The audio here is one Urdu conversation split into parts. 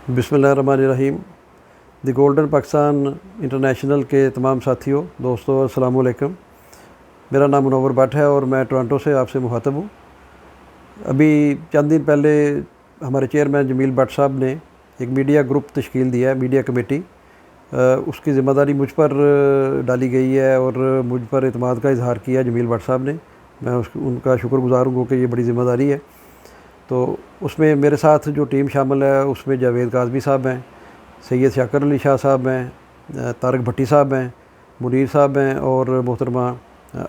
بسم اللہ الرحمن الرحیم۔ دی گولڈن پاکستان انٹرنیشنل کے تمام ساتھیوں، دوستوں، السلام علیکم۔ میرا نام منور بٹ ہے اور میں ٹورانٹو سے آپ سے مخاطب ہوں۔ ابھی چند دن پہلے ہمارے چیئرمین جمیل بٹ صاحب نے ایک میڈیا گروپ تشکیل دیا ہے، میڈیا کمیٹی۔ اس کی ذمہ داری مجھ پر ڈالی گئی ہے اور مجھ پر اعتماد کا اظہار کیا جمیل بٹ صاحب نے۔ میں ان کا شکر گزار ہوں کہ یہ بڑی ذمہ داری ہے۔ تو اس میں میرے ساتھ جو ٹیم شامل ہے اس میں جاوید کاظمی صاحب ہیں، سید شاکر علی شاہ صاحب ہیں، طارق بھٹی صاحب ہیں، منیر صاحب ہیں اور محترمہ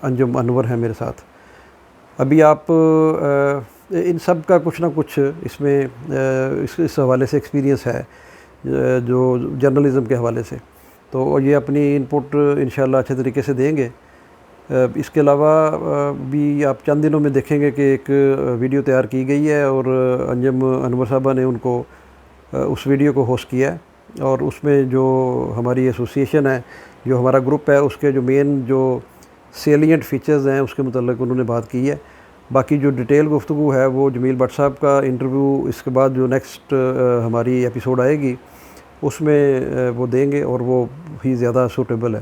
انجم انور ہیں میرے ساتھ۔ ابھی آپ ان سب کا کچھ نہ کچھ اس میں اس حوالے سے ایکسپیرینس ہے، جو جرنلزم کے حوالے سے، تو یہ اپنی انپٹ انشاءاللہ اچھے طریقے سے دیں گے۔ اس کے علاوہ بھی آپ چند دنوں میں دیکھیں گے کہ ایک ویڈیو تیار کی گئی ہے اور انجم انور صاحبہ نے ان کو اس ویڈیو کو ہوسٹ کیا ہے، اور اس میں جو ہماری ایسوسیشن ہے، جو ہمارا گروپ ہے، اس کے جو مین جو سیلینٹ فیچرز ہیں اس کے متعلق انہوں نے بات کی ہے۔ باقی جو ڈیٹیل گفتگو ہے وہ جمیل بٹ صاحب کا انٹرویو اس کے بعد جو نیکسٹ ہماری ایپیسوڈ آئے گی اس میں وہ دیں گے اور وہ ہی زیادہ سوٹیبل ہے۔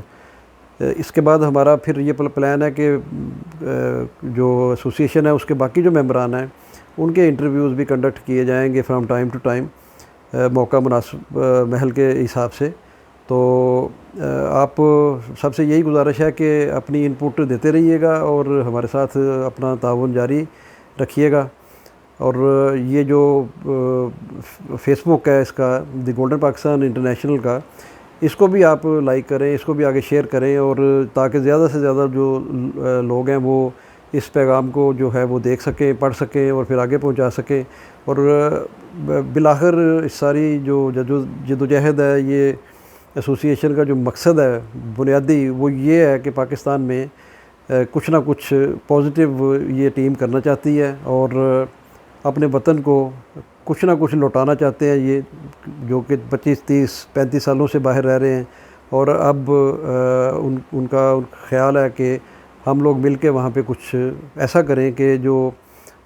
اس کے بعد ہمارا پھر یہ پلان ہے کہ جو ایسوسیشن ہے اس کے باقی جو ممبران ہیں ان کے انٹرویوز بھی کنڈکٹ کیے جائیں گے فرام ٹائم ٹو ٹائم، موقع مناسب محل کے حساب سے۔ تو آپ سب سے یہی گزارش ہے کہ اپنی انپٹ دیتے رہیے گا اور ہمارے ساتھ اپنا تعاون جاری رکھیے گا۔ اور یہ جو فیس بک ہے اس کا، دی گولڈن پاکستان انٹرنیشنل کا، اس کو بھی آپ لائک کریں، اس کو بھی آگے شیئر کریں، اور تاکہ زیادہ سے زیادہ جو لوگ ہیں وہ اس پیغام کو جو ہے وہ دیکھ سکیں، پڑھ سکیں اور پھر آگے پہنچا سکیں۔ اور بالآخر اس ساری جو جد و جہد ہے، یہ ایسوسیشن کا جو مقصد ہے بنیادی، وہ یہ ہے کہ پاکستان میں کچھ نہ کچھ پازیٹیو یہ ٹیم کرنا چاہتی ہے اور اپنے وطن کو کچھ نہ کچھ لوٹانا چاہتے ہیں، یہ جو کہ 25 30 35 سالوں سے باہر رہ رہے ہیں، اور اب ان کا خیال ہے کہ ہم لوگ مل کے وہاں پہ کچھ ایسا کریں کہ جو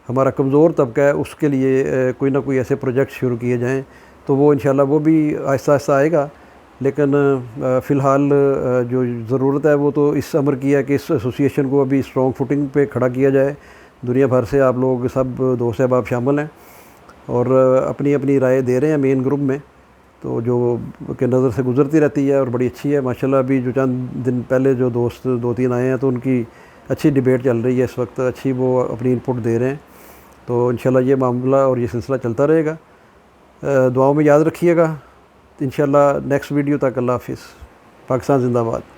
ہمارا کمزور طبقہ ہے اس کے لیے کوئی نہ کوئی ایسے پروجیکٹ شروع کیے جائیں۔ تو وہ انشاءاللہ وہ بھی آہستہ آہستہ آئے گا، لیکن فی الحال جو ضرورت ہے وہ تو اس امر کی ہے کہ اس ایسوسیشن کو ابھی اسٹرانگ فوٹنگ پہ کھڑا کیا جائے۔ دنیا بھر سے آپ لوگ سب دوست احباب شامل ہیں اور اپنی اپنی رائے دے رہے ہیں مین گروپ میں، تو جو کہ نظر سے گزرتی رہتی ہے اور بڑی اچھی ہے ماشاءاللہ۔ ابھی جو چند دن پہلے جو دوست 2-3 آئے ہیں تو ان کی اچھی ڈیبیٹ چل رہی ہے اس وقت، اچھی وہ اپنی انپٹ دے رہے ہیں۔ تو انشاءاللہ یہ معاملہ اور یہ سلسلہ چلتا رہے گا۔ دعاؤں میں یاد رکھیے گا۔ انشاءاللہ نیکسٹ ویڈیو تک اللہ حافظ۔ پاکستان زندہ باد۔